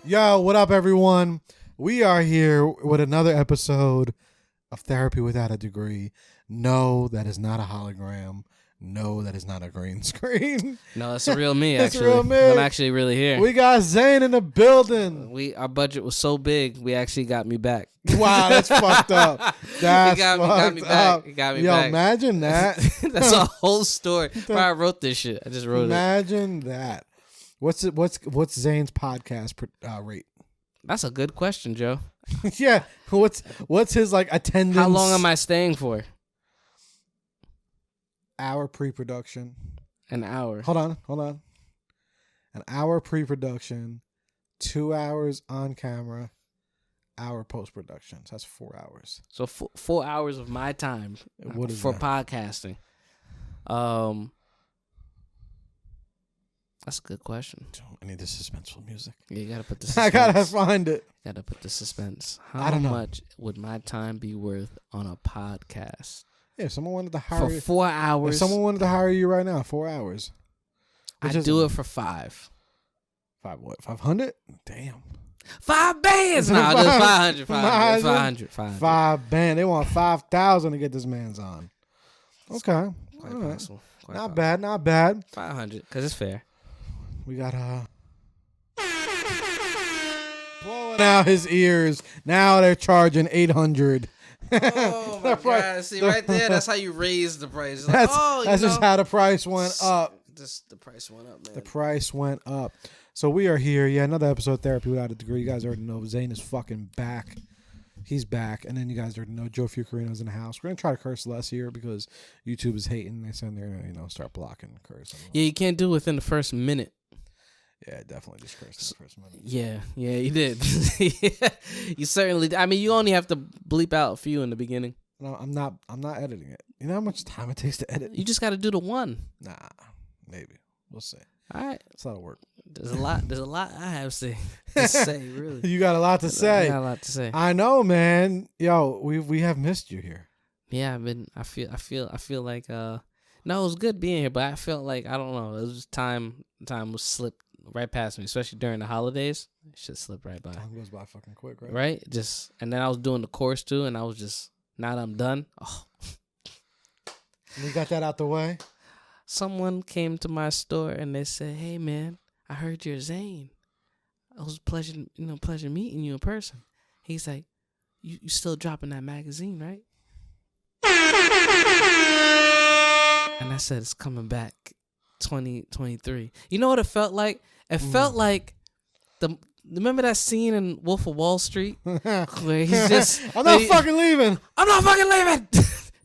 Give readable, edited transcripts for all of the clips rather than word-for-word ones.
Yo, what up, everyone? We are here with another episode of Therapy Without a Degree. No, that is not a hologram. No, that is not a green screen. No, it's a real me, It's actually. real me. I'm actually really here. We got Zain in the building. Our budget was so big, we actually got me back. Wow, that's fucked up. That's got me fucked back. up. It got me Yo, back. imagine that. That's a whole story. Where I wrote this shit. I just wrote Imagine that. What's Zane's podcast rate? That's a good question, Joe. Yeah. What's his like attendance? How long am I staying for? Hour pre-production. An hour. Hold on. An hour pre-production, 2 hours on camera, hour post-production. So that's 4 hours. So 4 hours of my time What is for that? podcasting. That's a good question. I need the suspenseful music. Yeah, you gotta put the I suspense. gotta find it. Gotta put the suspense. I How don't know. much would my time be worth on a podcast? Yeah, if someone wanted to hire For you, 4 hours. if someone wanted to hire you right now, 4 hours. I'd do it for 5. 500? Damn. 5 bands. No, just 500. 500. 5 band. They want 5,000 to get this man's on. Okay. Quite All right. possible. Not bad. 500, because it's fair. We got blowing out his ears. Now they're charging 800. Oh my God! See right there, that's how you raise the price. Like, That's just how the price went up. Just the price went up, man. The price went up. So we are here. Yeah, another episode of Therapy Without a Degree. You guys already know Zain is fucking back. He's back. And then you guys already know Joe Fucarino's in the house. We're going to try to curse less here because YouTube is hating. They said they're going to start blocking and cursing. Yeah, you can't do it within the first minute. Yeah, definitely just cursed in the first minute. Yeah, you did. You certainly did. I mean, you only have to bleep out a few in the beginning. No, I'm not editing it. You know how much time it takes to edit? You just got to do the one. Nah, maybe. We'll see. All right. It's a lot of work. There's a lot I have to say, really. You got a lot to say. I got a lot to say. I know, man. Yo, we have missed you here. Yeah, I feel like no, it was good being here, but I felt like, I don't know, it was just time was slipped right past me, especially during the holidays. It should slip right by. Time goes by fucking quick, right? Right? And then I was doing the course too, and I was just, now that I'm done, We got that out the way. Someone came to my store and they said, "Hey man, I heard you're Zain. It was a pleasure meeting you in person." He's like, you still dropping that magazine, right? And I said, it's coming back 2023. You know what it felt like? It felt like remember that scene in Wolf of Wall Street where he's just I'm not fucking leaving.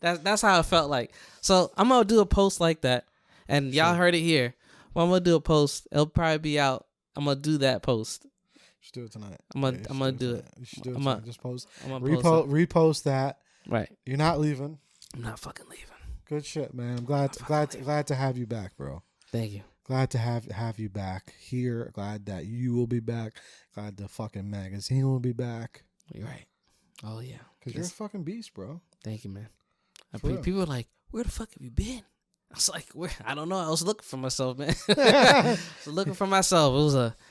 That's how it felt like. So I'm gonna do a post like that, and y'all heard it here. Well, I'm gonna do a post. It'll probably be out. I'm gonna do that post. You should do it tonight. I'm gonna do it. You should do it tonight. Just post. Repost that. Right. You're not leaving. I'm not fucking leaving. Good shit, man. I'm glad to have you back, bro. Thank you. Glad to have you back here. Glad that you will be back. Glad the fucking magazine will be back. You're right. Oh yeah. Because you're a fucking beast, bro. Thank you, man. People are like, "Where the fuck have you been?" I was like, I don't know. I was looking for myself, man. I was looking for myself.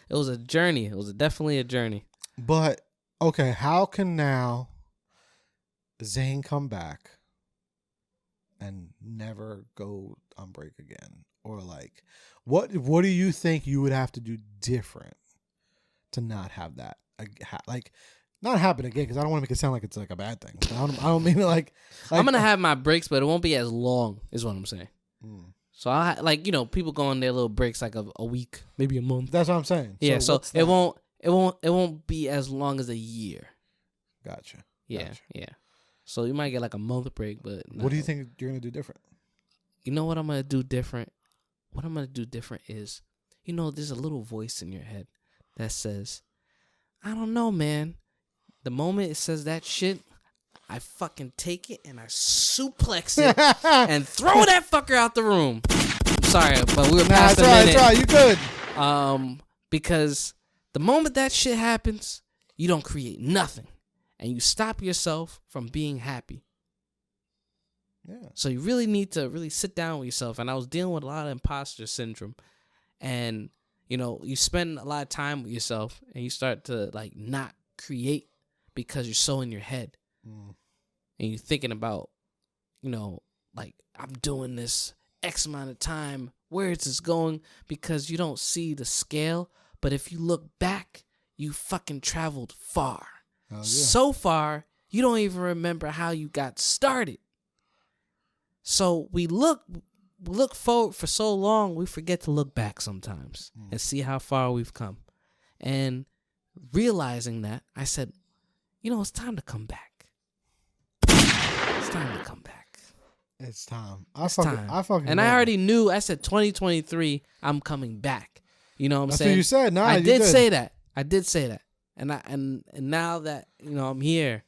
It was a journey. It was definitely a journey. But okay, how can now Zain come back and never go on break again? Or like, what do you think you would have to do different to not have that not happen again? Because I don't want to make it sound like it's like a bad thing. I don't mean it like I'm gonna have my breaks, but it won't be as long. Is what I'm saying. So I people go on their little breaks like a week, maybe a month. That's what I'm saying. Yeah. So it won't be as long as a year. Gotcha. Yeah. So you might get like a month break, but What do you think you're gonna do different? You know what I'm gonna do different? What I'm gonna do different is, there's a little voice in your head that says, I don't know, man. The moment it says that shit, I fucking take it and I suplex it and throw that fucker out the room. I'm sorry, but we were past the minute. That's right. You good? Because the moment that shit happens, you don't create nothing, and you stop yourself from being happy. Yeah. So you really need to really sit down with yourself. And I was dealing with a lot of imposter syndrome, and you spend a lot of time with yourself, and you start to like not create because you're so in your head, and you're thinking about, like, I'm doing this X amount of time. Where is this going? Because you don't see the scale. But if you look back, you fucking traveled far. Oh, yeah. So far, you don't even remember how you got started. So we look forward for so long, we forget to look back sometimes and see how far we've come. And realizing that, I said, it's time to come back. It's time to come back. It's time. I already knew. I said 2023, I'm coming back. You know what I'm saying? That's what you said. Nah, I did say that. And now that I'm here,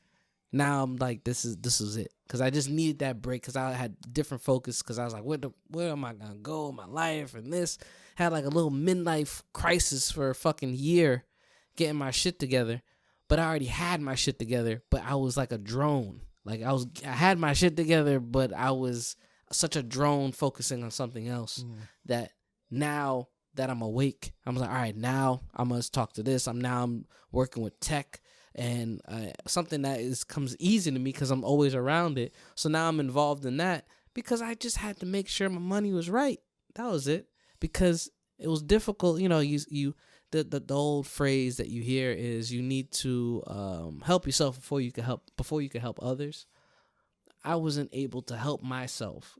now I'm like, this is it. Because I just needed that break, because I had different focus, because I was like, where am I gonna go in my life? And this had like a little midlife crisis for a fucking year, getting my shit together. But I already had my shit together, but I was like a drone. Like I had my shit together, but I was such a drone focusing on something else that now that I'm awake, I'm like, all right, now I must talk to this. I'm working with tech and something that comes easy to me because I'm always around it. So now I'm involved in that because I just had to make sure my money was right. That was it. Because it was difficult. The old phrase that you hear is you need to help yourself before you can help others. I wasn't able to help myself,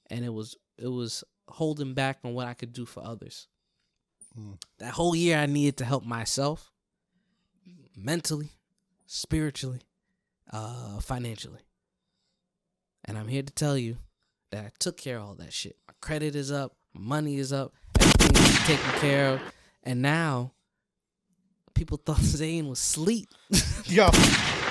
and it was holding back on what I could do for others. That whole year I needed to help myself mentally, spiritually, financially. And I'm here to tell you that I took care of all that shit. My credit is up, my money is up, everything is taken care of. And now, people thought Zain was asleep. Yo.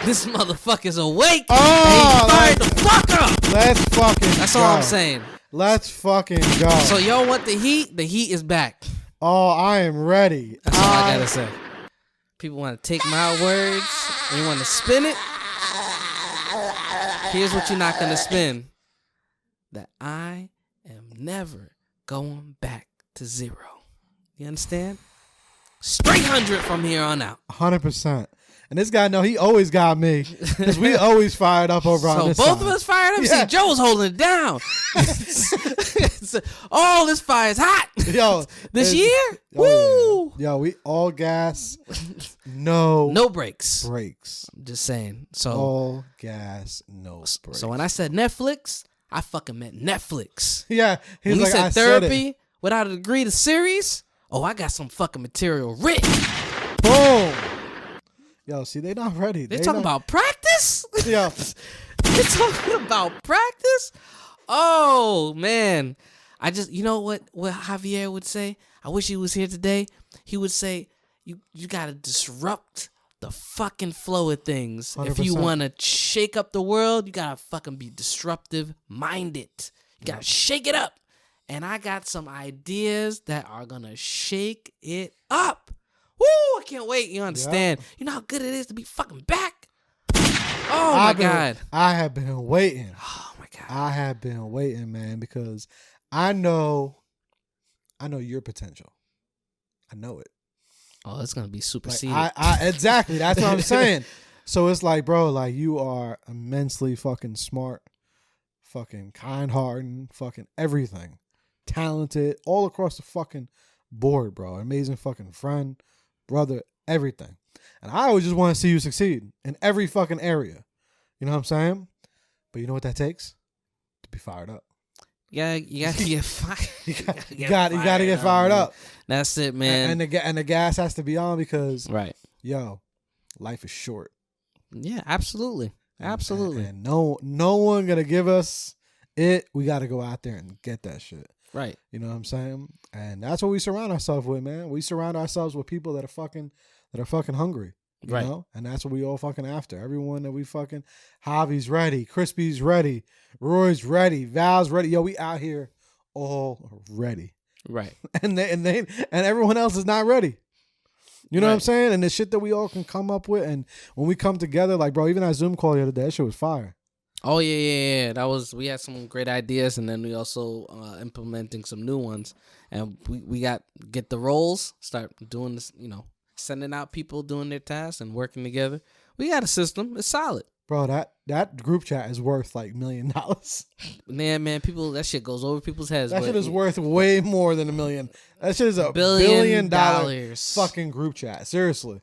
This motherfucker's awake. Oh, and he fired the fuck up. Let's fucking That's go. all I'm saying. Let's fucking go. So y'all want the heat? The heat is back. Oh, I am ready. That's all I gotta say. People want to take my words and you want to spin it. Here's what you're not gonna spin. That I am never going back to zero. You understand? Straight 100 from here on out. 100%. And this guy, he always got me. Because we always fired up over on this So both side. of us fired up? Yeah. See, Joe's holding it down. Oh, this fire is hot. Yo, this year? Oh, woo! Yeah. Yo, we all gas. No breaks. I'm just saying. So all gas, no breaks. So when I said Netflix, I fucking meant Netflix. Yeah. When He's he like, said I therapy said without a degree to series, I got some fucking material written. Boom. Yo, see, they not ready. They're talking about practice? Yo. They're talking about practice? Oh, man. I just, what Javier would say? I wish he was here today. He would say, you got to disrupt the fucking flow of things. 100%. If you want to shake up the world, you got to fucking be disruptive minded. You got to shake it up. And I got some ideas that are going to shake it up. Woo, I can't wait. You understand? You know how good it is to be fucking back? Oh, my God. I have been waiting. Oh, my God. I have been waiting, man, because I know your potential. I know it. Oh, it's going to be superseded. Exactly. That's what I'm saying. So it's like, bro, like you are immensely fucking smart, fucking kind-hearted, fucking everything. Talented, all across the fucking board, bro. Amazing fucking friend, brother, everything. And I always just want to see you succeed in every fucking area. You know what I'm saying? But you know what that takes? To be fired up. Yeah, you gotta get fired. you gotta get fired up. That's it, man. And the gas has to be on because right. Yo, life is short. Yeah, absolutely. Absolutely. And no one gonna give us it. We got to go out there and get that shit. Right. You know what I'm saying? And that's what we surround ourselves with, man. We surround ourselves with people that are fucking hungry. You Right. know? And that's what we all fucking after. Everyone that we fucking Javi's ready, Crispy's ready, Roy's ready, Val's ready. Yo, we out here all ready. Right. And everyone else is not ready. You know what I'm saying? And the shit that we all can come up with, and when we come together, like, bro, even that Zoom call the other day, that shit was fire. Oh yeah. We had some great ideas, and then we also implementing some new ones, and we get the roles, start doing this, sending out people doing their tasks and working together. We got a system. It's solid. Bro, that group chat is worth like $1 million. Man, people, that shit goes over people's heads. That shit is worth way more than $1 million. That shit is a $1 billion fucking group chat. Seriously.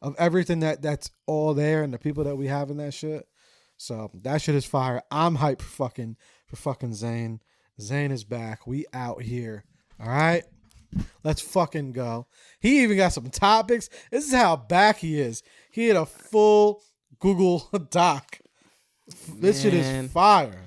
Of everything that's all there and the people that we have in that shit. So that shit is fire. I'm hyped for fucking Zain. Zain is back. We out here. All right? Let's fucking go. He even got some topics. This is how back he is. He had a full Google Doc. This shit is fire.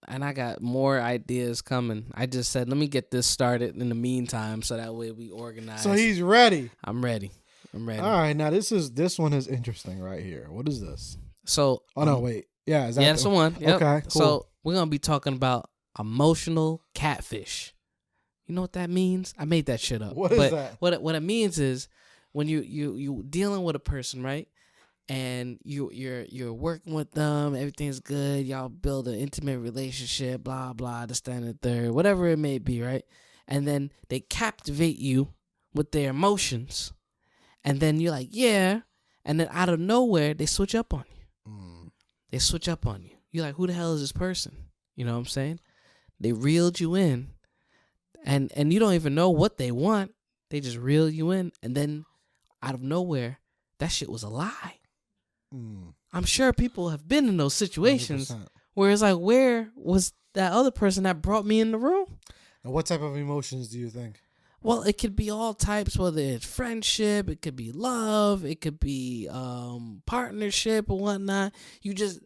And I got more ideas coming. I just said, let me get this started in the meantime, so that way we organize. So he's ready. I'm ready. All right, now this one is interesting right here. What is this? So, no, wait. Yeah, is that that's the one. Yep. Okay, cool. So we're gonna be talking about emotional catfish. You know what that means? I made that shit up. What is that? What it means is when you dealing with a person, right? And you're working with them, everything's good. Y'all build an intimate relationship, blah blah, this, that, and the third, whatever it may be, right? And then they captivate you with their emotions, and then you're like, yeah, and then out of nowhere they switch up on you. They switch up on you. You're like, who the hell is this person? You know what I'm saying? They reeled you in, and you don't even know what they want. They just reel you in, and then out of nowhere, that shit was a lie. I'm sure people have been in those situations 100%. Where it's like, where was that other person that brought me in the room? And what type of emotions do you think? Well, it could be all types, whether it's friendship, it could be love, it could be partnership or whatnot. You just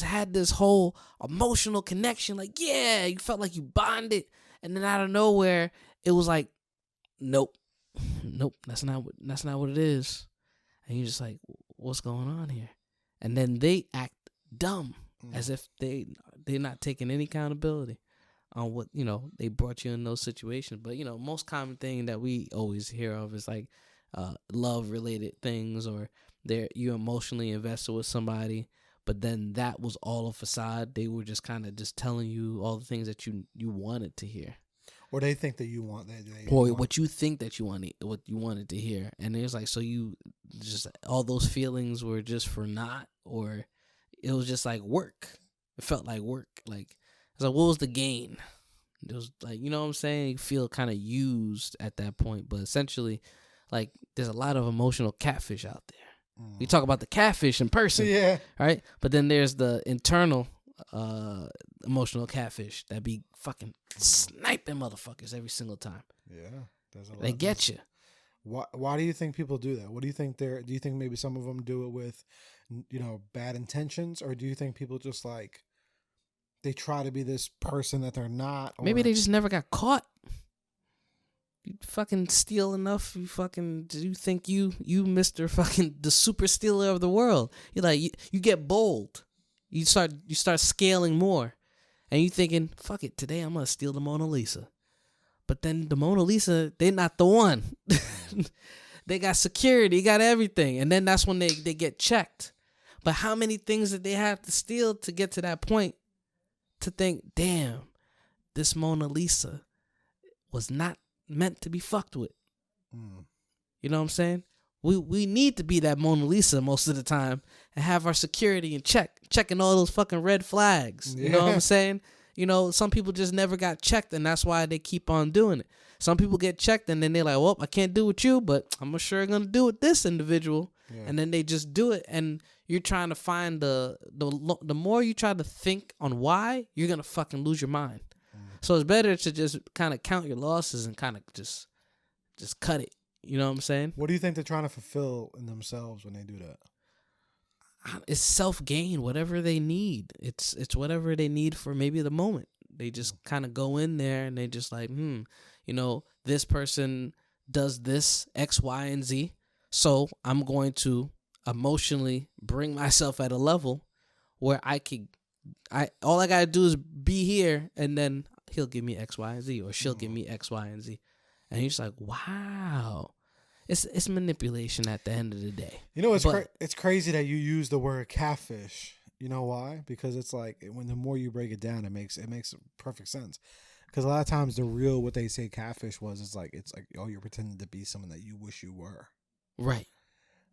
had this whole emotional connection, like, yeah, you felt like you bonded, and then out of nowhere, it was like, nope, that's not what it is. And you're just like, what's going on here? And then they act dumb, as if they're not taking any accountability on what, they brought you in those situations. But, most common thing that we always hear of is like love related things, or you emotionally invested with somebody, but then that was all a facade. They were just kind of just telling you all the things that you wanted to hear. Or they think that you want what you think that you wanted, what you wanted to hear. And it's like, so you just, all those feelings were just for naught, or it was just like work. It felt like work. Like, it's like, what was the gain? It was like, you know what I'm saying? You feel kind of used at that point. But essentially, like, there's a lot of emotional catfish out there. We talk about the catfish in person. Yeah. Right? But then there's the internal emotional catfish that be fucking sniping motherfuckers every single time. Yeah. They get you. Why do you think people do that? What do you think do you think maybe some of them do it with, bad intentions? Or do you think people just like, they try to be this person that they're not? Or... Maybe they just never got caught. You fucking steal enough. You think you Mr. fucking the super stealer of the world. You're like, you get bold. You start scaling more. And you thinking, fuck it, today I'm going to steal the Mona Lisa. But then the Mona Lisa, they're not the one. They got security, got everything. And then that's when they get checked. But how many things did they have to steal to get to that point to think, damn, this Mona Lisa was not meant to be fucked with? You know what I'm saying? We need to be that Mona Lisa most of the time and have our security in check, checking all those fucking red flags. You know what I'm saying? Some people just never got checked, and that's why they keep on doing it. Some people get checked, and then they're like, well, I can't do with you, but I'm sure going to do with this individual. Yeah. And then they just do it, and you're trying to find the more you try to think on why, you're going to fucking lose your mind. So it's better to just kind of count your losses and kind of just cut it. You know what I'm saying? What do you think they're trying to fulfill in themselves when they do that? it's self-gain, whatever they need. It's whatever they need for maybe the moment. They just kind of go in there and they just like, this person does this X, Y, and Z. So I'm going to emotionally bring myself at a level where all I gotta do is be here, and then he'll give me X, Y, and Z, or she'll give me X, Y, and Z. And he's like, wow. It's manipulation at the end of the day. It's crazy that you use the word catfish. You know why? Because it's like when the more you break it down, it makes perfect sense. Because a lot of times what they say catfish it's like you're pretending to be someone that you wish you were. Right.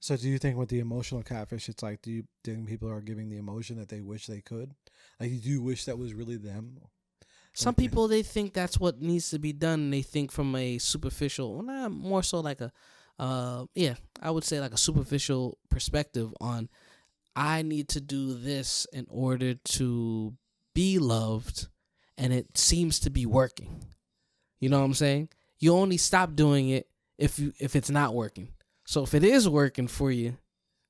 So do you think with the emotional catfish, it's like, do you think people are giving the emotion that they wish they could? Like, do you wish that was really them? Some people, they think that's what needs to be done. And they think from a superficial, more so like I would say like a superficial perspective on, I need to do this in order to be loved, and it seems to be working. You know what I'm saying? You only stop doing it if it's not working. So if it is working for you,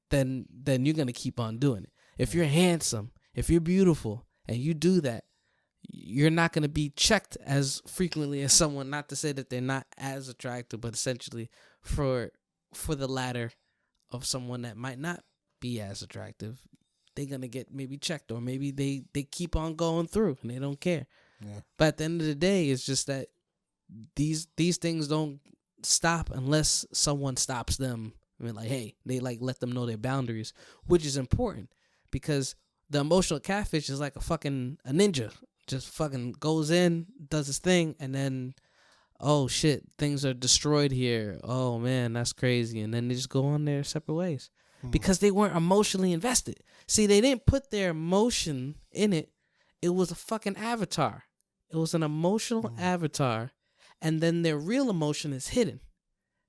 then you're going to keep on doing it. If you're handsome, if you're beautiful, and you do that, you're not going to be checked as frequently as someone, not to say that they're not as attractive, but essentially for the latter of someone that might not be as attractive, they're going to get maybe checked, or maybe they keep on going through and they don't care. Yeah. But at the end of the day, it's just that these things don't stop unless someone stops them. I mean, like, hey, they like let them know their boundaries, which is important, because the emotional catfish is like a ninja. Just fucking goes in, does his thing, and then, oh shit, things are destroyed here. Oh man, that's crazy. And then they just go on their separate ways because they weren't emotionally invested. See, they didn't put their emotion in it. It was a fucking avatar. It was an emotional avatar, and then their real emotion is hidden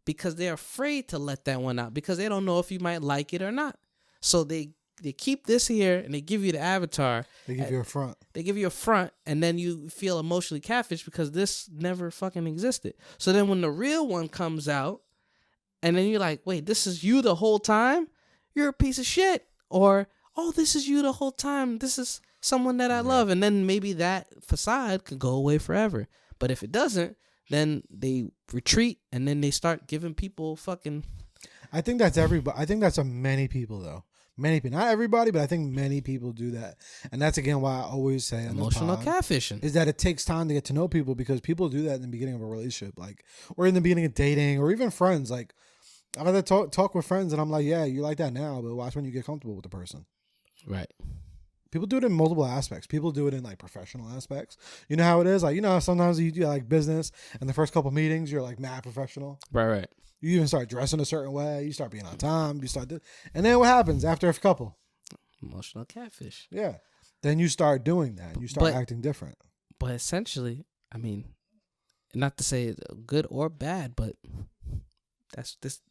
because they're afraid to let that one out because they don't know if you might like it or not. So they keep this here and they give you the avatar. They give you a front. They give you a front, and then you feel emotionally catfished because this never fucking existed. So then when the real one comes out, and then you're like, wait, this is you the whole time? You're a piece of shit. Or, oh, this is you the whole time. This is someone that I love. And then maybe that facade could go away forever. But if it doesn't, then they retreat, and then they start giving people fucking... I think that's everybody. I think that's many people, though. Many people, not everybody, but I think many people do that. And that's, again, why I always say emotional catfishing is that it takes time to get to know people, because people do that in the beginning of a relationship, like, or in the beginning of dating, or even friends. Like, I've had to talk with friends, and I'm like, yeah, you like that now, but watch when you get comfortable with the person. Right. People do it in multiple aspects. People do it in like professional aspects. You know how it is? Like, sometimes you do like business, and the first couple meetings, you're like mad professional. Right. You even start dressing a certain way. You start being on time. And then what happens after a couple? Emotional catfish. Yeah. Then you start doing that. And you start acting different. But essentially, I mean, not to say it's good or bad, but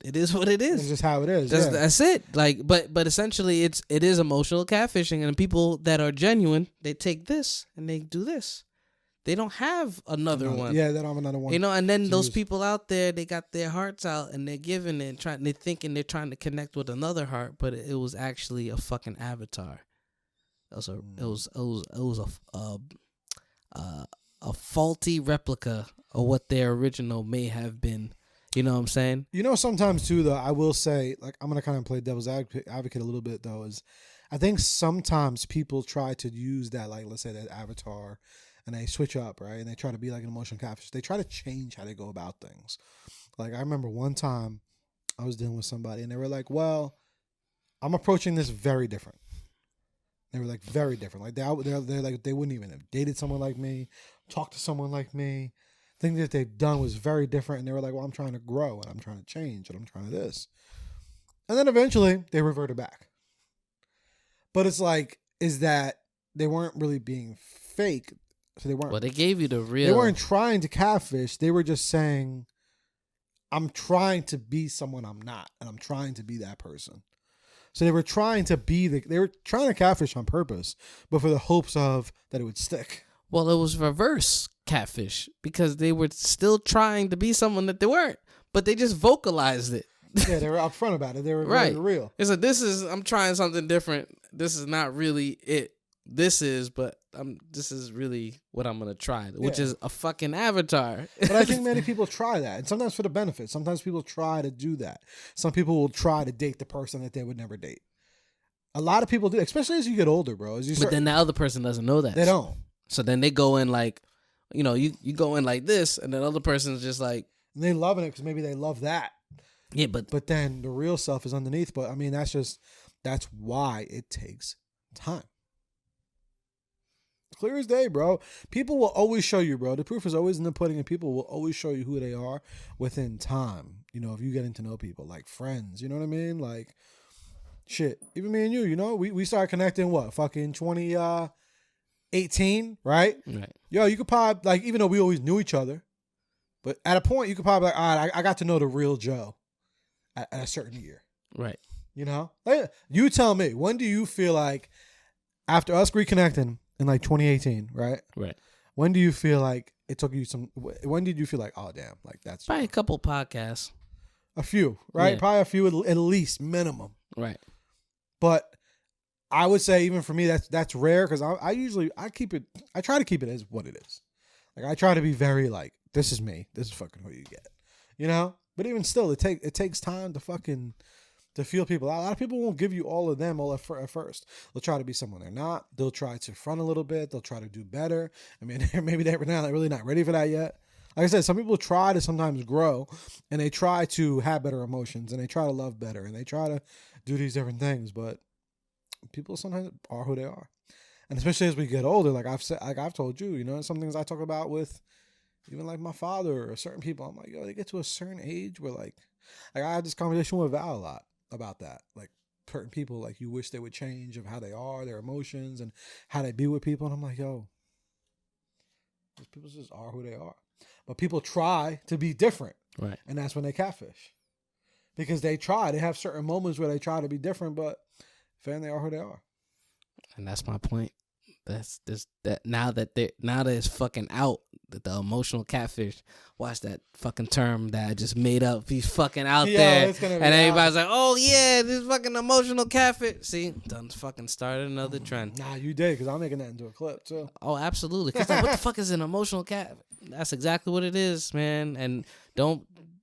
it is what it is. It's just how it is. That's it. Like, but essentially, it is emotional catfishing, and people that are genuine, they take this and they do this. They don't have another one. Yeah, they don't have another one. And then those people out there, they got their hearts out and they're giving it, they're thinking they're trying to connect with another heart, but it was actually a fucking avatar. It was a faulty replica of what their original may have been. You know what I'm saying? Sometimes too, though, I will say, like, I'm gonna kind of play devil's advocate a little bit, though. Is I think sometimes people try to use that, like, let's say that avatar, and they switch up, right? And they try to be like an emotional catfish. They try to change how they go about things. Like, I remember one time I was dealing with somebody, and they were like, well, I'm approaching this very different. They were like, very different. Like, they're like, they wouldn't even have dated someone like me, talked to someone like me. Things that they've done was very different. And they were like, well, I'm trying to grow, and I'm trying to change, and I'm trying to this. And then eventually they reverted back. But it's like, is that they weren't really being fake. So they weren't. Well, they gave you the real. They weren't trying to catfish. They were just saying, I'm trying to be someone I'm not, and I'm trying to be that person. So they were trying to catfish on purpose, but for the hopes of that it would stick. Well, it was reverse catfish, because they were still trying to be someone that they weren't, but they just vocalized it. Yeah, they were upfront about it. They were Right. very real. It's like, I'm trying something different. This is not really it. This is really what I'm gonna try, which is a fucking avatar. But I think many people try that, and sometimes for the benefit. Sometimes people try to do that. Some people will try to date the person that they would never date. A lot of people do, especially as you get older, bro. But then the other person doesn't know that. They don't. So then they go in like, you go in like this, and the other person's just like, and they loving it because maybe they love that. Yeah, but then the real self is underneath. But I mean, that's why it takes time. Clear as day, bro. People will always show you, bro. The proof is always in the pudding, and people will always show you who they are within time. If you getting to know people, like friends, you know what I mean? Like, shit. Even me and you, we started connecting, fucking 2018, right? Right. Yo, you could probably, like, even though we always knew each other, but at a point, you could probably, like, all right, I got to know the real Joe at a certain year. Right. Like, you tell me, when do you feel like, after us reconnecting, in like 2018, right? Right. When do you feel like it took you when did you feel like, oh damn, like that's probably a couple podcasts. A few, right? Yeah. Probably a few at least, minimum. Right. But I would say even for me that's rare because I try to keep it as what it is. Like I try to be very like, this is me. This is fucking who you get. But even still, it takes time to feel people out. A lot of people won't give you all of them at first. They'll try to be someone they're not. They'll try to front a little bit. They'll try to do better. I mean, maybe they're really not ready for that yet. Like I said, some people try to sometimes grow, and they try to have better emotions, and they try to love better, and they try to do these different things. But people sometimes are who they are, and especially as we get older, like I've told you, some things I talk about with even like my father or certain people. I'm like, yo, they get to a certain age where like I had this conversation with Val a lot about that. Like certain people, like you wish they would change of how they are, their emotions, and how they be with people. And I'm like, yo, these people just are who they are. But people try to be different. Right. And that's when they catfish. Because they have certain moments where they try to be different, but fan, they are who they are. And that's my point. Now that it's fucking out, that the emotional catfish, watch that fucking term that I just made up. He's fucking out there. And everybody's like, oh yeah, this fucking emotional catfish. See, done fucking started another trend. Nah, you did, because I'm making that into a clip too. Oh, absolutely. Because like, what the fuck is an emotional cat? That's exactly what it is, man. And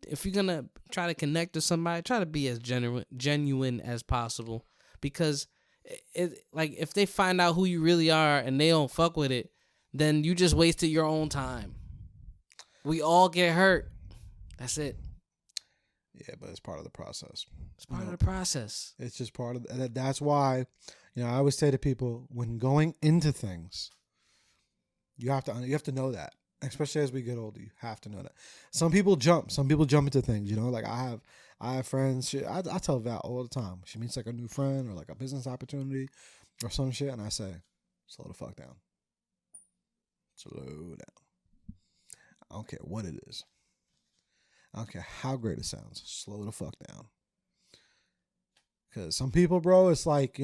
if you're gonna try to connect to somebody, try to be as genuine as possible. Because like if they find out who you really are and they don't fuck with it, then you just wasted your own time. We all get hurt. That's it. Yeah, but it's part of the process. It's part of the process. It's just part of that's why, I always say to people, when going into things, you have to know that. Especially as we get older, you have to know that. Some people jump into things, like I have friends. I tell Val all the time. She meets like a new friend or like a business opportunity or some shit, and I say, slow the fuck down. Slow down. I don't care what it is. I don't care how great it sounds. Slow the fuck down. Because some people, bro, it's like,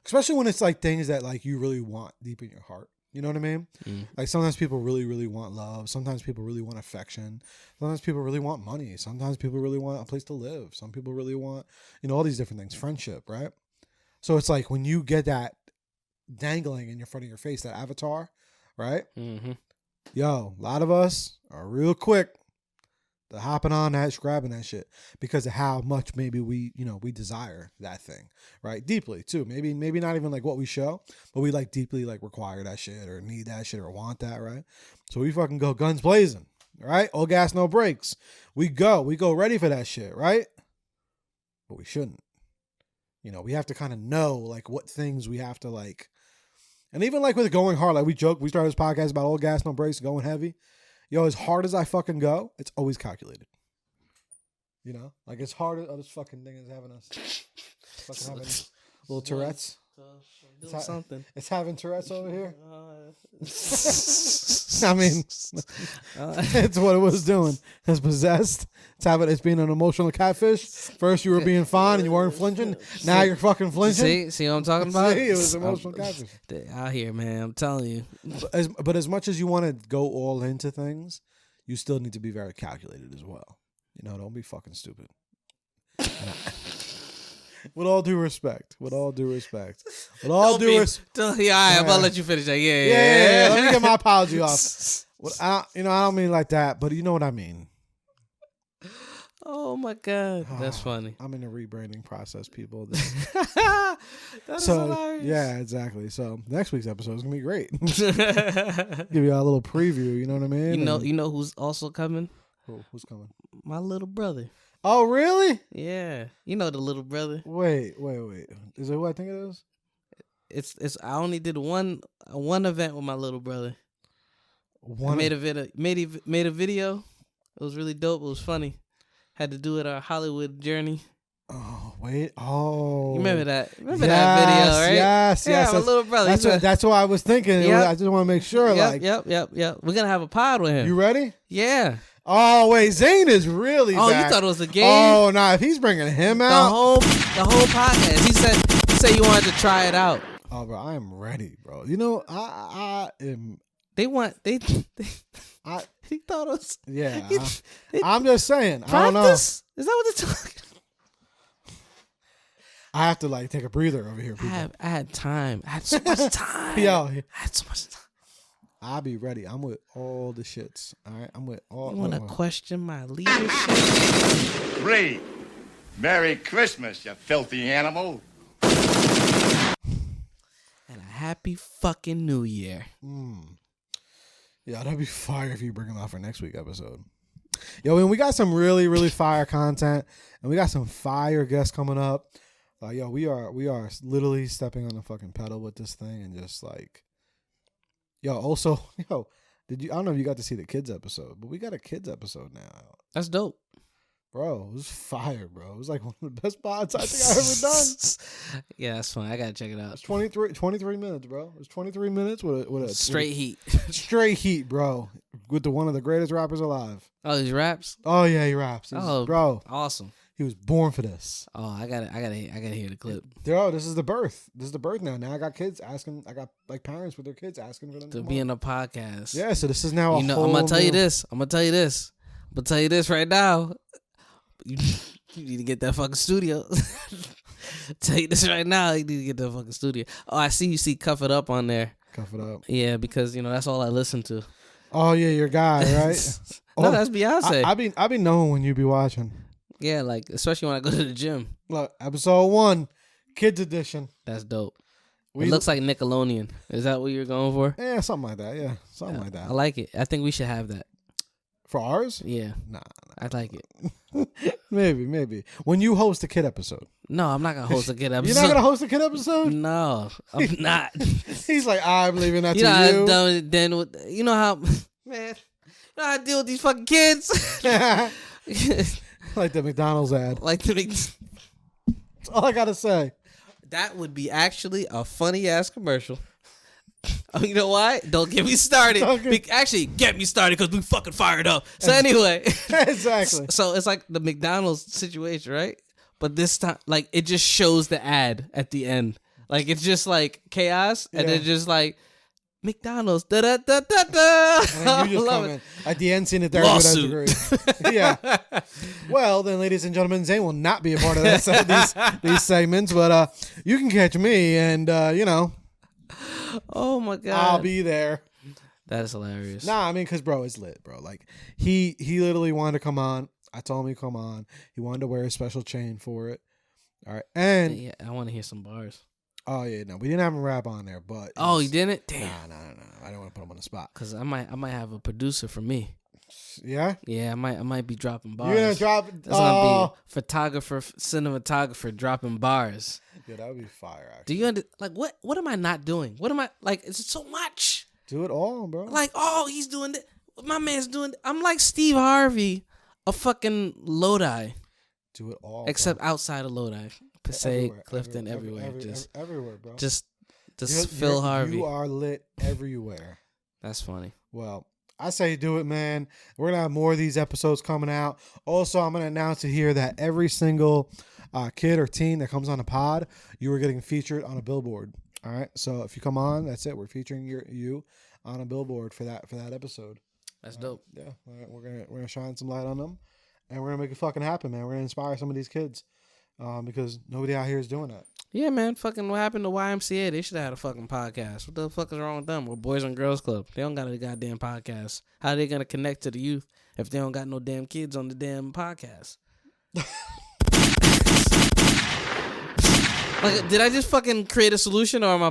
especially when it's like things that like you really want deep in your heart. You know what I mean? Mm. Like sometimes people really, really want love. Sometimes people really want affection. Sometimes people really want money. Sometimes people really want a place to live. Some people really want, all these different things. Friendship, right? So it's like when you get that dangling in front of your face, that avatar, right? Mm-hmm. Yo, a lot of us are real quick to hopping on that, grabbing that shit because of how much maybe we desire that thing, right? Deeply too. Maybe not even like what we show, but we like deeply like require that shit or need that shit or want that, right? So we fucking go guns blazing, right? All gas, no brakes. We go ready for that shit, right? But we shouldn't. We have to kind of know like what things we have to like, and even like with going hard, like we started this podcast about all gas, no brakes, going heavy. Yo, as hard as I fucking go, it's always calculated. Like as hard as this fucking thing is having us fucking having little Tourette's. Something. It's having Tourette's over here. I mean, it's what it was doing. It's possessed. It's being an emotional catfish. First you were being fine and you weren't flinching. Now you're fucking flinching. See what I'm talking about? See, it was emotional catfish. Out here, man. I'm telling you. But as much as you want to go all into things, you still need to be very calculated as well. Don't be fucking stupid. With all due respect. With all due respect. Yeah, all right, I'm gonna let you finish that. Yeah. Let me get my apology off. Well, I don't mean like that, but you know what I mean. Oh my God, that's funny. I'm in the rebranding process, people. That's hilarious. Yeah, exactly. So next week's episode is gonna be great. Give you a little preview. You know what I mean? You know who's also coming? Who's coming? My little brother. Oh, really? Yeah, you know the little brother. Wait. Is it who I think it is? It's. I only did one event with my little brother. I made a video. It was really dope. It was funny. Had to do it our Hollywood journey. Oh, wait. Oh. You remember that? Remember that video, right? Yes. Yeah, my little brother. That's what I was thinking. Yep. I just want to make sure. Yep. We're going to have a pod with him. You ready? Yeah. Oh, wait. Zain is really back. You thought it was a game? Oh, nah. If he's bringing him out. The whole podcast. He said he wanted to try it out. Oh, bro. I am ready, bro. You know, I am. He thought it was. Yeah. I'm just saying. Practice? I don't know. Is that what they're talking? I have to take a breather over here, people. I had time. I had so much time. I had so much time. I'll be ready. I'm with all the shits. All right. I'm with all. You want to question my leadership? Free. Merry Christmas, you filthy animal. And a happy fucking New Year. Yeah, that'd be fire if you bring them out for next week episode. Yo, and we got some really, really fire content, and we got some fire guests coming up. We are literally stepping on the fucking pedal with this thing, and just also, I don't know if you got to see the kids episode, but we got a kids episode now. That's dope. Bro, it was fire, bro. It was like one of the best pods I think I've ever done. Yeah, that's fun. I gotta check it out. It's 23 minutes, bro. It was 23 minutes with a straight heat. Straight heat, bro. With one of the greatest rappers alive. Oh, these raps? Oh yeah, he raps. Bro. Awesome. He was born for this. Oh, I gotta hear the clip. Bro, this is the birth. This is the birth now. Now I got kids asking. I got parents with their kids asking for them to be in a podcast. Yeah, so this is now I'm gonna tell you this. I'm gonna tell you this right now. You need to get that fucking studio. Tell you this right now. You need to get that fucking studio. Oh, I see you see Cuff It Up on there. Cuff It Up. Yeah, because that's all I listen to. Oh yeah, your guy, right? No, that's Beyonce. I be knowing when you be watching. Yeah, especially when I go to the gym. Look, episode 1, kids edition. That's dope. It looks like Nickelodeon. Is that what you're going for? Yeah, something like that. Yeah, something like that. I like it. I think we should have that. For ours? Yeah. Nah. I like it. Maybe. When you host a kid episode. No, I'm not going to host a kid episode. You're not going to host a kid episode? No, I'm not. He's like, I'm leaving that to you. You know how, man, you know how I deal with these fucking kids? Like the McDonald's ad. That's all I got to say. That would be actually a funny ass commercial. Oh, you know why? Don't get me started. Actually, get me started because we fucking fired up. So anyway. Exactly. So it's like the McDonald's situation, right? But this time, it just shows the ad at the end. It's just chaos. And then just McDonald's. Da da da da da. And you just come in at the end, seeing the third degree. Yeah. Well, then, ladies and gentlemen, Zain will not be a part of these segments, but you can catch me, and oh my god, I'll be there. That is hilarious. Nah, I mean, cause bro, it's lit, bro. He literally wanted to come on. I told him he'd come on. He wanted to wear a special chain for it. All right, and yeah, I want to hear some bars. Oh yeah, no, we didn't have him rap on there, but you didn't? Damn. Nah. I didn't want to put him on the spot. Cause I might have a producer for me. Yeah. Yeah, I might be dropping bars. You're gonna drop? That's gonna be photographer, cinematographer dropping bars. Yeah, that would be fire. Actually. Do you what am I not doing? What am I It's so much. Do it all, bro. He's doing it. My man's doing it. I'm like Steve Harvey, a fucking Lodi. Do it all, except bro. outside of Lodi, Passaic, Clifton, everywhere. Everywhere, bro. Just Phil Harvey. You are lit everywhere. That's funny. Well, I say do it, man. We're gonna have more of these episodes coming out. Also, I'm gonna announce it here that every single kid or teen that comes on a pod, you are getting featured on a billboard. All right. So if you come on, that's it. We're featuring you on a billboard for that episode. That's dope. Yeah. All right. We're gonna shine some light on them. and we're gonna make it fucking happen, man. We're gonna inspire some of these kids, because nobody out here is doing that. Yeah, man. Fucking what happened to YMCA? They should have had a fucking podcast. What the fuck is wrong with them? Or Boys and Girls Club. They don't got a goddamn podcast. How are they gonna connect to the youth if they don't got no damn kids on the damn podcast? Like, did I just fucking create a solution, or am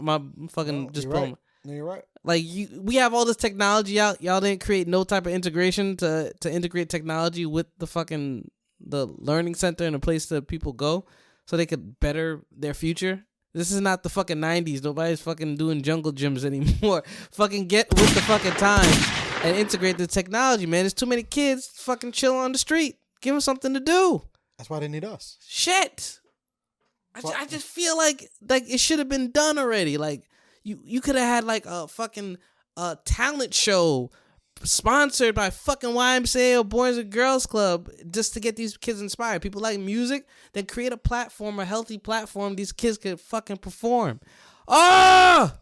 I fucking No, just you're blowing? right. No, you're right. Like we have all this technology out. Y'all didn't create no type of integration to integrate technology with the learning center and a place that people go so they could better their future. This is not the fucking 90s. Nobody's fucking doing jungle gyms anymore. Fucking get with the fucking times and integrate the technology, man. There's too many kids fucking chilling on the street. Give them something to do. That's why they need us. Shit. I just feel like it should have been done already. Like you could have had like a fucking talent show sponsored by fucking YMCA or Boys and Girls Club just to get these kids inspired. People like music, then create a platform, a healthy platform these kids could fucking perform. Oh!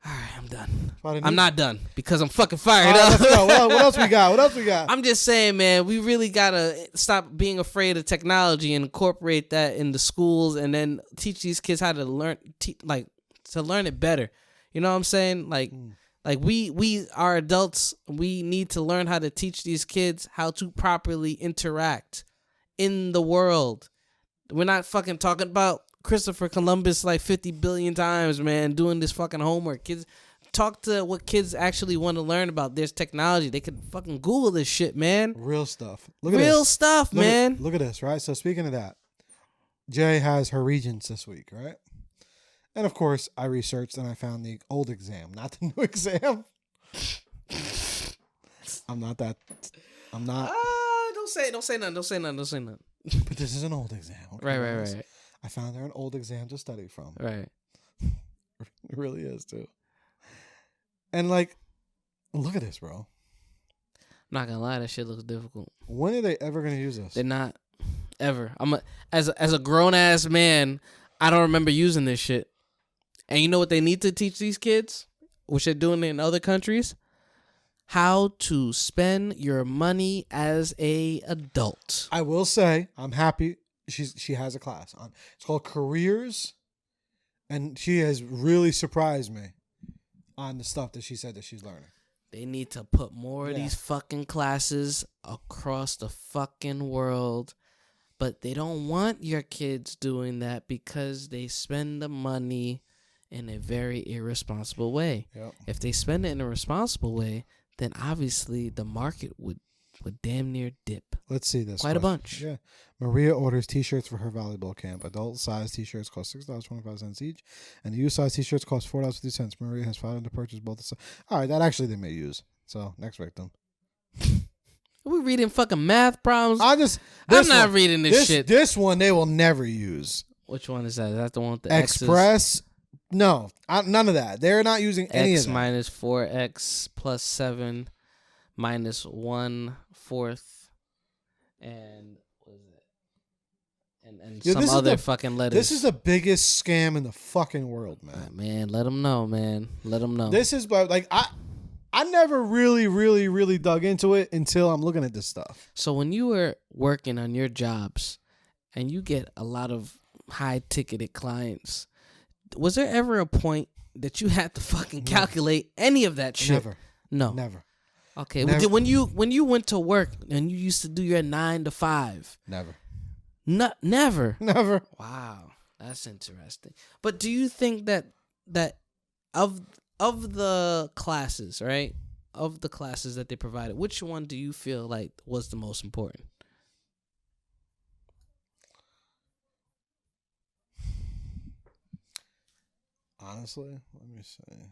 All right, I'm done. I'm not done because I'm fucking fired up. Let's go. What else we got? What else we got? I'm just saying, man, we really gotta stop being afraid of technology and incorporate that in the schools, and then teach these kids how to learn, to learn it better. You know what I'm saying? Like we are adults. We need to learn how to teach these kids how to properly interact in the world. We're not fucking talking about Christopher Columbus like 50 billion times, man, doing this fucking homework. Kids, talk to what kids actually want to learn about. There's technology. They could fucking Google this shit, man. Real stuff. Look at Real this. stuff, man. Look at this, right? So speaking of that, Jay has her regents this week, right? And of course, I researched and I found the old exam, not the new exam. I'm not. Don't say nothing. But this is an old exam. Okay, Right. I found there an old exam to study from. Right. It really is, too. And like, look at this, bro. I'm not gonna lie, that shit looks difficult. When are they ever gonna use this? They're not ever. As a grown ass man, I don't remember using this shit. And you know what they need to teach these kids, which they're doing in other countries? How to spend your money as a adult. I will say, I'm happy she has a class on. It's called Careers, and she has really surprised me on the stuff that she said that she's learning. They need to put more of these fucking classes across the fucking world. But they don't want your kids doing that because they spend the money in a very irresponsible way. Yep. If they spend it in a responsible way, then obviously the market would damn near dip. Let's see this. Quite a bunch. Yeah. Maria orders T-shirts for her volleyball camp. Adult size T-shirts cost $6.25 each, and the youth size T-shirts cost $4.50. Maria has filed to purchase both. All right, that actually they may use. So next victim. Are we reading fucking math problems? I'm not reading this shit. This one they will never use. Which one is that? Is that the one with the Express? X's? No, none of that. They're not using any X of that. minus 4x plus 7 minus 1/4 and what is it? And some other fucking letters. This is the biggest scam in the fucking world, man. Man, let them know, man. Let them know. This is like I never really dug into it until I'm looking at this stuff. So when you were working on your jobs and you get a lot of high ticketed clients, was there ever a point that you had to fucking calculate any of that shit? Never. No. Never. Okay. Never. When you went to work and you used to do your 9 to 5. Never. Never. Never. Wow. That's interesting. But do you think that of the classes, right? Of the classes that they provided, which one do you feel like was the most important? Honestly, let me say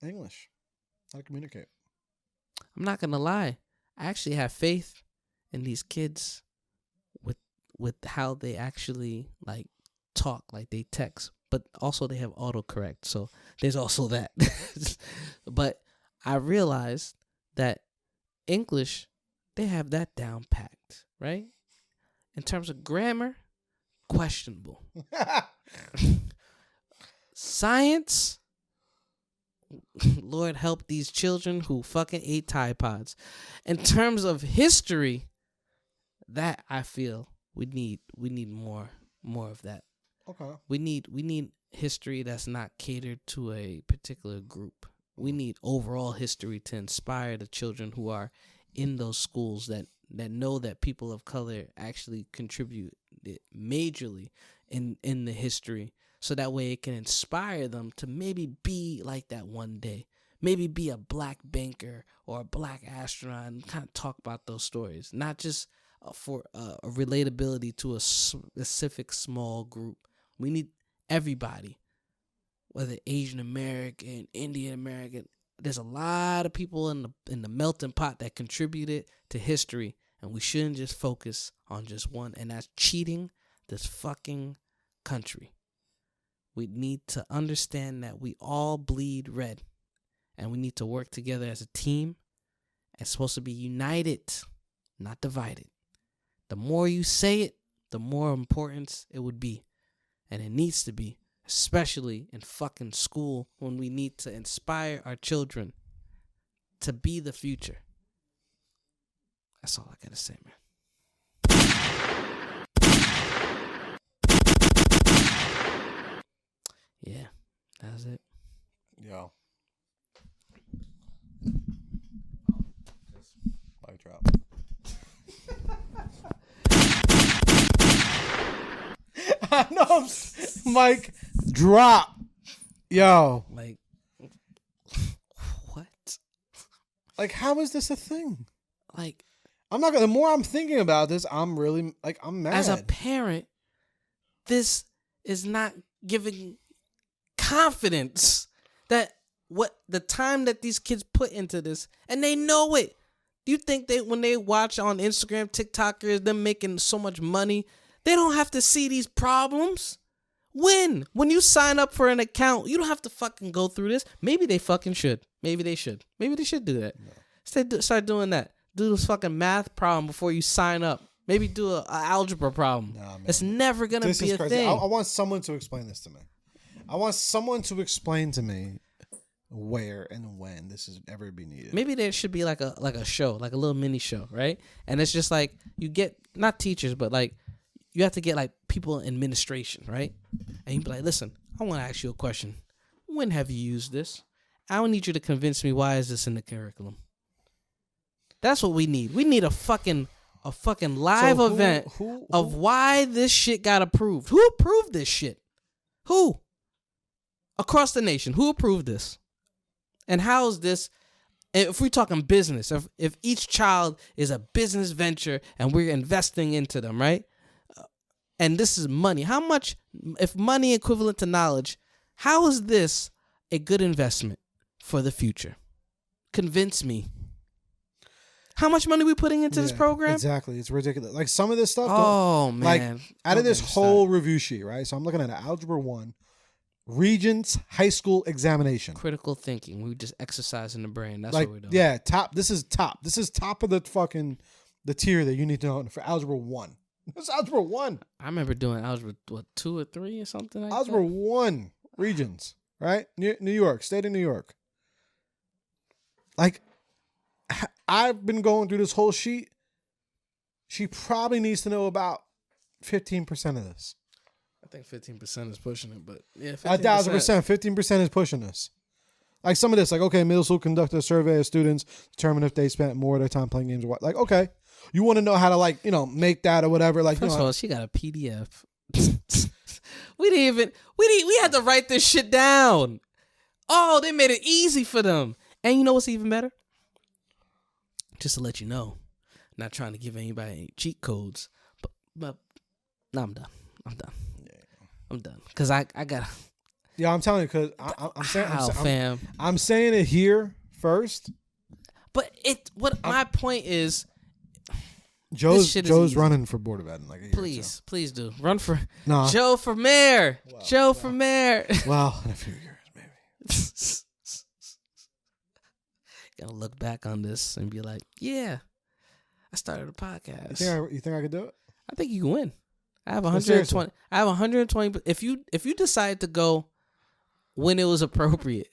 English. How to communicate. I'm not gonna lie. I actually have faith in these kids with how they actually like talk, like they text, but also they have autocorrect. So there's also that. But I realized that English, they have that down packed, right? In terms of grammar, questionable. Science, Lord help these children who fucking ate Tide Pods. In terms of history, that I feel we need more of that. Okay. We need history that's not catered to a particular group. We need overall history to inspire the children who are in those schools that know that people of color actually contribute majorly in the history, so that way it can inspire them to maybe be like that one day. Maybe be a black banker or a black astronaut and kind of talk about those stories, not just for a relatability to a specific small group. We need everybody, whether Asian American, Indian American. There's a lot of people in the melting pot that contributed to history, and we shouldn't just focus on just one, and that's cheating this fucking country. We need to understand that we all bleed red, and we need to work together as a team. It's supposed to be united, not divided. The more you say it, the more importance it would be, and it needs to be. Especially in fucking school, when we need to inspire our children to be the future. That's all I gotta say, man. Yeah, that's it. Yo. Mic drop. I know. Mic drop. Yo. Like, what? Like, how is this a thing? Like, I'm not gonna. The more I'm thinking about this, I'm really I'm mad. as a parent, this is not giving confidence that what the time that these kids put into this, and they know it. Do you think they, when they watch on Instagram, TikTokers, them making so much money, they don't have to see these problems? When you sign up for an account, you don't have to fucking go through this. Maybe they fucking should. Maybe they should. Maybe they should do that. No. Start doing that. Do this fucking math problem before you sign up. Maybe do a algebra problem. Nah, man. It's never going to be a crazy. thing. I want someone to explain this to me. I want someone to explain to me where and when this is ever be needed. Maybe there should be like a show, like a little mini show, right? And it's just like you get, not teachers, but like you have to get like people in administration, right? And you be like, listen, I want to ask you a question. When have you used this? I don't need you to convince me why is this in the curriculum. That's what we need. We need a fucking live event of why this shit got approved. Who approved this shit? Who? Across the nation, who approved this? And how is this, if we're talking business, if each child is a business venture and we're investing into them, right? And this is money. How much, if money equivalent to knowledge, how is this a good investment for the future? Convince me. How much money we putting into this program? Exactly. It's ridiculous. Like some of this stuff. Oh, man. Like out of this whole review sheet, right? So I'm looking at Algebra 1, Regents High School Examination. Critical thinking. We just exercising the brain. That's like, what we're doing. Yeah, top. This is top. This is top of the fucking, the tier that you need to know for Algebra 1. It's Algebra 1. I remember doing Algebra, 2 or 3 or something like Algebra that? 1, Regents, right? New York, state of New York. Like, I've been going through this whole sheet. She probably needs to know about 15% of this. I think 15% is pushing it, but yeah, 1,000%. 15% is pushing this. Like some of this, like, okay, middle school conducted a survey of students, determine if they spent more of their time playing games or what. Like, okay, you want to know how to, like, you know, make that or whatever. Like, first of all, she got a PDF. We had to write this shit down. Oh, they made it easy for them. And you know what's even better? Just to let you know, not trying to give anybody any cheat codes, but no, I'm done. I'm done. Cause I got. Yeah, I'm telling you, cause I'm saying it here first. But my point is, Joe's running for Board of Ed in like a year. Please do run for Joe for mayor. For mayor. Well, in a few years maybe. Gotta look back on this and be like, yeah, I started a podcast. You think I could do it? I think you can win. I have 120. I have 120. If you decide to go when it was appropriate,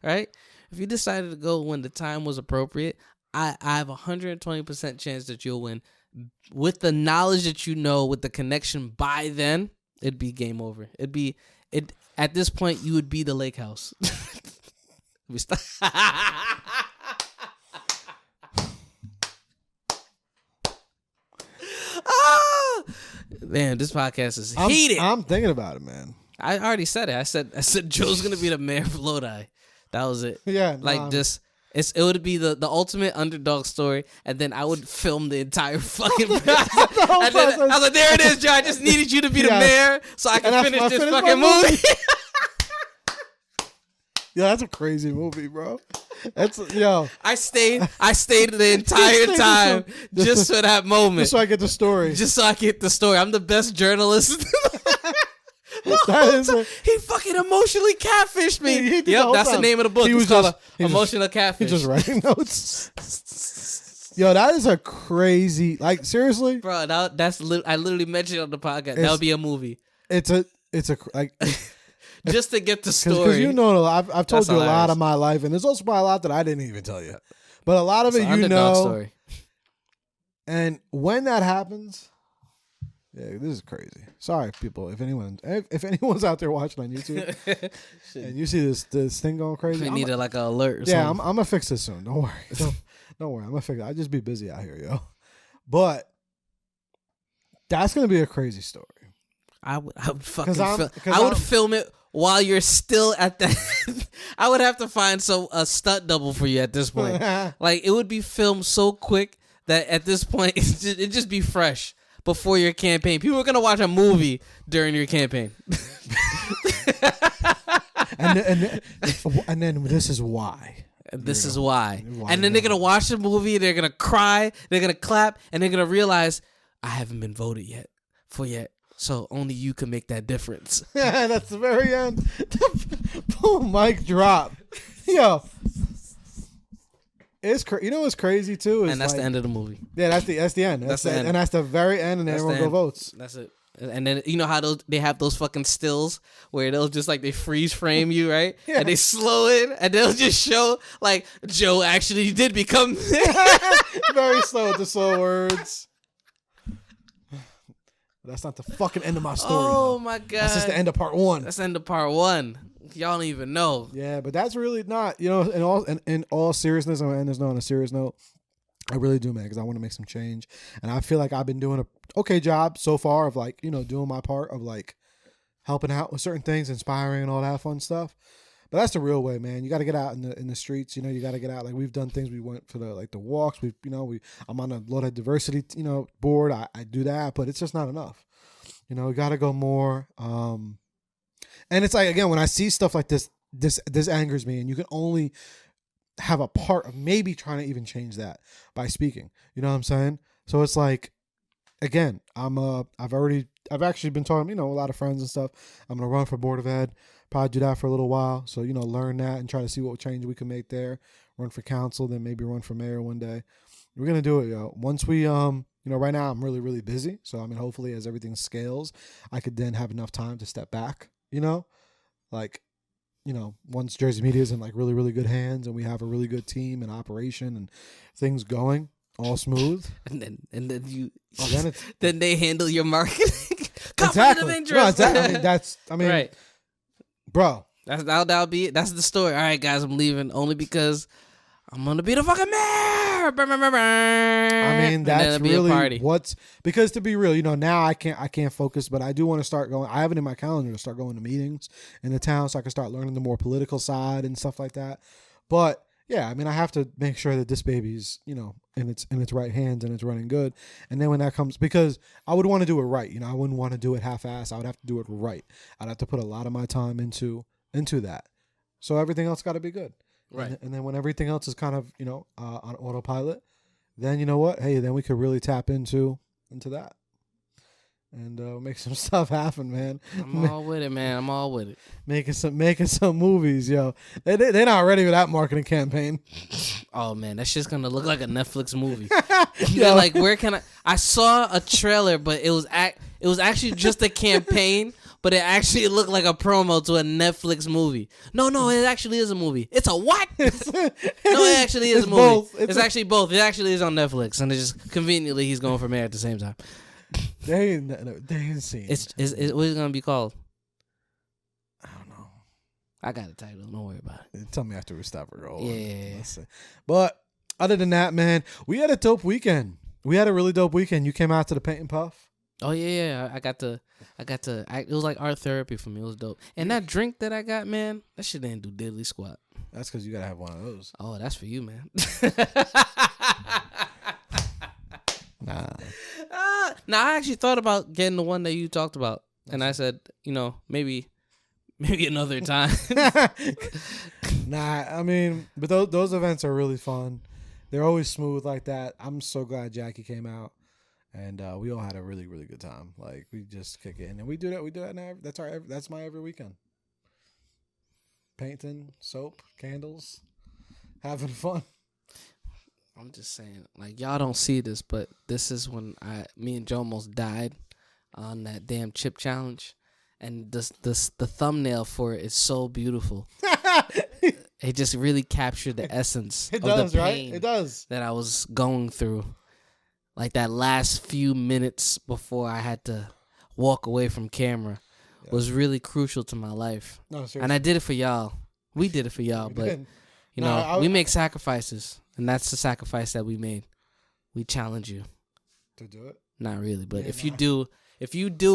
right? If you decided to go when the time was appropriate, I have 120% chance that you'll win. With the knowledge that you know, with the connection by then, it'd be game over. At this point, you would be the lake house. Man, this podcast is heated. I'm thinking about it, man. I already said it. I said Joe's gonna be the mayor of Lodi. That was it. Yeah, it would be the ultimate underdog story, and then I would film the entire fucking process. I was like, there it is, Joe. I just needed you to be the mayor so I can finish this fucking movie. Yeah, that's a crazy movie, bro. I stayed the entire time just for that moment. Just so I get the story. I'm the best journalist. He fucking emotionally catfished me. Yep, that's the name of the book. It's called Emotional Catfish. He's just writing notes. Yo, that is a crazy, like, seriously, bro. I literally mentioned it on the podcast. That would be a movie. It's a like. Just to get the story. Because you know, I've told you a lot of my life, and there's also probably a lot that I didn't even tell you. But a lot of it, you know. Story. And when that happens, yeah, this is crazy. Sorry, people. If anyone's out there watching on YouTube and you see this thing going crazy, we need like an alert. Yeah, I'm gonna fix this soon. Don't worry. Don't worry. I'm gonna fix it. I just be busy out here, yo. But that's gonna be a crazy story. I would film it while you're still at that. I would have to find a stunt double for you at this point. Like, it would be filmed so quick that at this point it'd just be fresh before your campaign. People are gonna watch a movie during your campaign. and then this is why. This is why. And then they're gonna watch the movie. They're gonna cry. They're gonna clap, and they're gonna realize I haven't been voted yet. So only you can make that difference. Yeah, that's the very end. Boom, mic drop. Yo, it's you know what's crazy too? And that's the end of the movie. Yeah, that's the end. That's the end. And that's the very end, and then everyone go votes. That's it. And then you know how they have those fucking stills where they'll just like they freeze frame you, right? Yeah. And they slow it, and they'll just show like Joe actually did become very slow with the slow words. That's not the fucking end of my story. Oh my god! That's just the end of part one. That's the end of part one. Y'all don't even know. Yeah, but that's really not. You know, in all seriousness, and this note on a serious note, I really do, man, because I want to make some change, and I feel like I've been doing a okay job so far of like doing my part of like helping out with certain things, inspiring, and all that fun stuff. But that's the real way, man. You got to get out in the streets. You got to get out. Like we've done things. We went for the walks. I'm on a lot of diversity, board. I do that, but it's just not enough. We got to go more. And it's like, again, when I see stuff like this angers me, and you can only have a part of maybe trying to even change that by speaking. You know what I'm saying? So it's like, again, I've actually been talking, a lot of friends and stuff. I'm going to run for Board of Ed. Probably do that for a little while. So, learn that and try to see what change we can make there. Run for council, then maybe run for mayor one day. We're going to do it, yo. Once we, right now I'm really, really busy. So, hopefully as everything scales, I could then have enough time to step back, once Jersey Media is in like really, really good hands and we have a really good team and operation and things going all smooth. and then then they handle your marketing. Exactly. No, exactly. Right. Bro, that'll be it. That's the story. All right, guys, I'm leaving only because I'm gonna be the fucking mayor. That's really because to be real, now I can't focus, but I do want to start going. I have it in my calendar to start going to meetings in the town, so I can start learning the more political side and stuff like that. But yeah, I have to make sure that this baby's in its right hands and it's running good. And then when that comes, because I would want to do it right, I wouldn't want to do it half-ass. I would have to do it right. I'd have to put a lot of my time into that. So everything else got to be good. Right. And then when everything else is kind of, on autopilot, then you know what? Hey, then we could really tap into that. And make some stuff happen, man. I'm all with it, man. I'm all with it. Making some movies, yo. They're not ready for that marketing campaign. Oh man, that's just gonna look like a Netflix movie. They're like, where can I saw a trailer, but it was actually just a campaign but it actually looked like a promo to a Netflix movie. No, it actually is a movie. It's a what? No, it actually is a movie. Both. It's actually both. It actually is on Netflix, and it's just conveniently he's going for mayor at the same time. They ain't seen. It's what is it gonna be called? I don't know. I got a title. Don't worry about it. Tell me after we stop rolling. Yeah. But other than that, man, we had a dope weekend. We had a really dope weekend. You came out to the Paint and Puff. Oh yeah. It was like art therapy for me. It was dope. And that drink that I got, man, that shit didn't do diddly squat. That's because you gotta have one of those. Oh, that's for you, man. Nah, I actually thought about getting the one that you talked about, and I said, maybe another time. Nah, I mean, but those events are really fun. They're always smooth like that. I'm so glad Jackie came out, and we all had a really, really good time. Like, we just kick it, and we do that. We do that now. That's my every weekend. Painting, soap, candles, having fun. I'm just saying, like, y'all don't see this, but this is when me and Joe almost died on that damn chip challenge, and the thumbnail for it is so beautiful. It just really captured the essence of the pain It does. that I was going through. Like that last few minutes before I had to walk away from camera was really crucial to my life. No, seriously. And I did it for y'all. We did it for y'all, but we make sacrifices, and that's the sacrifice that we made. We challenge you. To do it? Not really, but if you do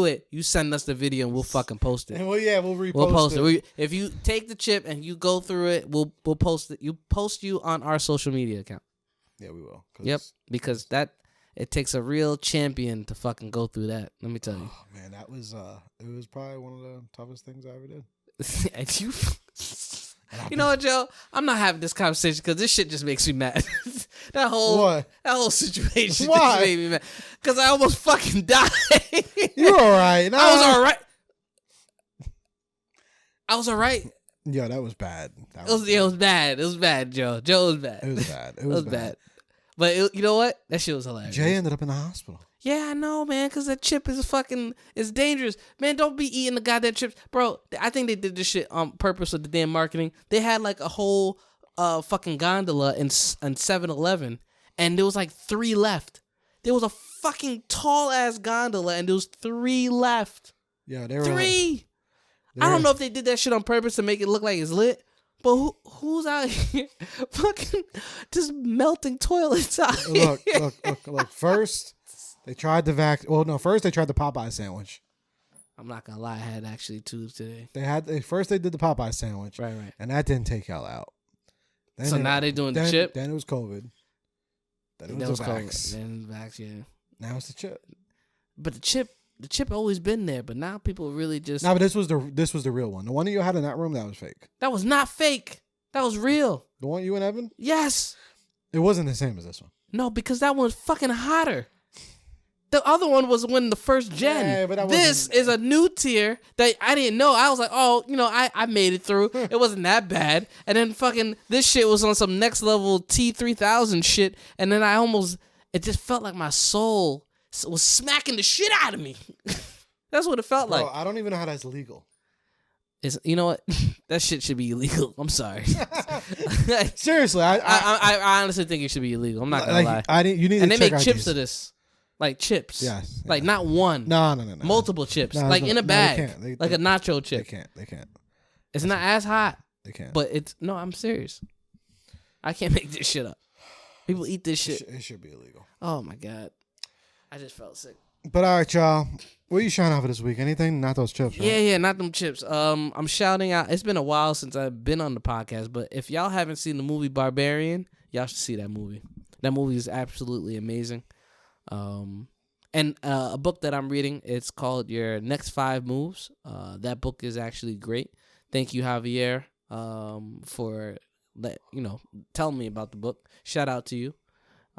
it, you send us the video and we'll fucking post it. And we'll repost We'll post it. If you take the chip and you go through it, we'll post it. You post you on our social media account. Yeah, we will. Yep, because it takes a real champion to fucking go through that. Let me tell you. Oh man, that was it was probably one of the toughest things I ever did. And you know what, Joe? I'm not having this conversation because this shit just makes me mad. that whole situation just made me mad because I almost fucking died. You're all right. I was all right. I was all right. Yeah, that was bad. It was bad. It was bad, Joe. Joe was bad. It was bad. It was bad. But you know what? That shit was hilarious. Jay ended up in the hospital. Yeah, I know, man, because that chip is it's dangerous. Man, don't be eating the goddamn chips. Bro, I think they did this shit on purpose with the damn marketing. They had like a whole fucking gondola in 7-Eleven, and there was like 3 left. There was a fucking tall-ass gondola, and there was 3 left. Yeah, they were 3! I don't know if they did that shit on purpose to make it look like it's lit, but who's out here fucking just melting toilets out here? Look. First, they tried the first they tried the Popeye sandwich. I'm not gonna lie, I had actually 2 today. First they did the Popeye sandwich. Right. And that didn't take y'all out. So now they're doing the chip? Then it was COVID. Then it was the vax. Then the vax, yeah. Now it's the chip. But the chip always been there, but now people really just... No, but this was the real one. The one that you had in that room, that was fake. That was not fake. That was real. The one you and Evan? Yes. It wasn't the same as this one. No, because that one's fucking hotter. The other one was when the first gen. Yeah, but this is a new tier that I didn't know. I was like, I made it through. It wasn't that bad. And then fucking this shit was on some next level T3000 shit. And then it just felt like my soul was smacking the shit out of me. That's what it felt like. I don't even know how that's legal. You know what? That shit should be illegal. I'm sorry. Seriously, I honestly think it should be illegal. I'm not gonna lie. You need and to they check make chips IDs. of this. Like chips. Yes. Like not one. No. Multiple chips. No, like in a bag. they can't. Like a nacho chip. They can't. It's not as hot. They can't. But I'm serious. I can't make this shit up. People eat this shit. It should be illegal. Oh my God. I just felt sick. But all right, y'all. What are you shouting out for this week? Anything? Not those chips, right? Yeah, not them chips. I'm shouting out. It's been a while since I've been on the podcast, but if y'all haven't seen the movie Barbarian, y'all should see that movie. That movie is absolutely amazing. And a book that I'm reading, it's called Your Next 5 Moves. That book is actually great. Thank you, Javier, for telling me about the book. Shout out to you.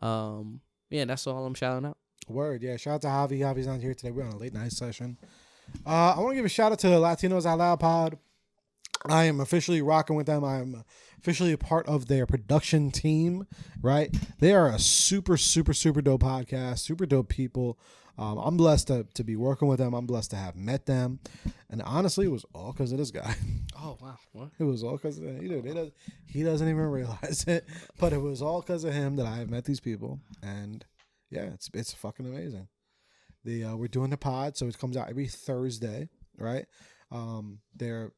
That's all I'm shouting out. Word, yeah. Shout out to Javi. Javi's not here today. We're on a late night session. I want to give a shout out to Latinos Out Loud Pod. I am officially rocking with them. I am officially a part of their production team, right? They are a super, super, super dope podcast, super dope people. I'm blessed to be working with them. I'm blessed to have met them. And honestly, it was all because of this guy. Oh wow. What? It was all because of him. He doesn't even realize it, but it was all because of him that I have met these people. And yeah, it's fucking amazing. We're doing the pod, so it comes out every Thursday, right? They're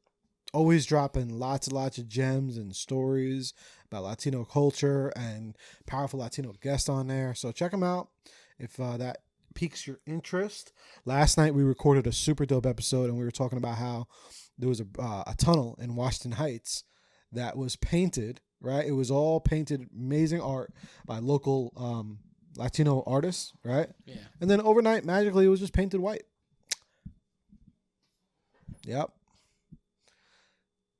always dropping lots and lots of gems and stories about Latino culture and powerful Latino guests on there. So check them out if that piques your interest. Last night we recorded a super dope episode, and we were talking about how there was a tunnel in Washington Heights that was painted, right? It was all painted, amazing art by local Latino artists, right? Yeah. And then overnight, magically, it was just painted white. Yep.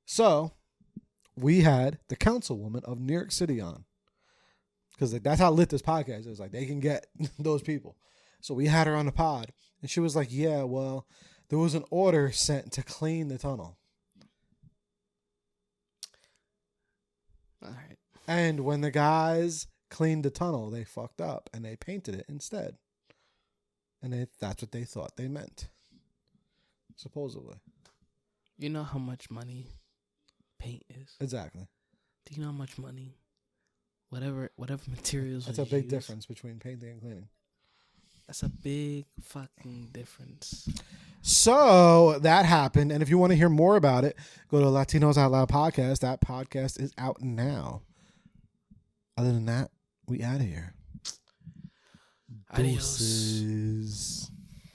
So we had the councilwoman of New York City on, because that's how lit this podcast is. Like, they can get those people. So we had her on the pod, and she was like, yeah, well, there was an order sent to clean the tunnel. All right. And when the guys cleaned the tunnel, they fucked up and they painted it instead. And that's what they thought they meant. Supposedly. You know how much money paint is? Exactly. Do you know how much money whatever materials That's are a big used? difference between painting and cleaning. That's a big fucking difference. So that happened. And if you want to hear more about it, go to Latinos Out Loud podcast. That podcast is out now. Other than that, we out of here. Adios. Deuces.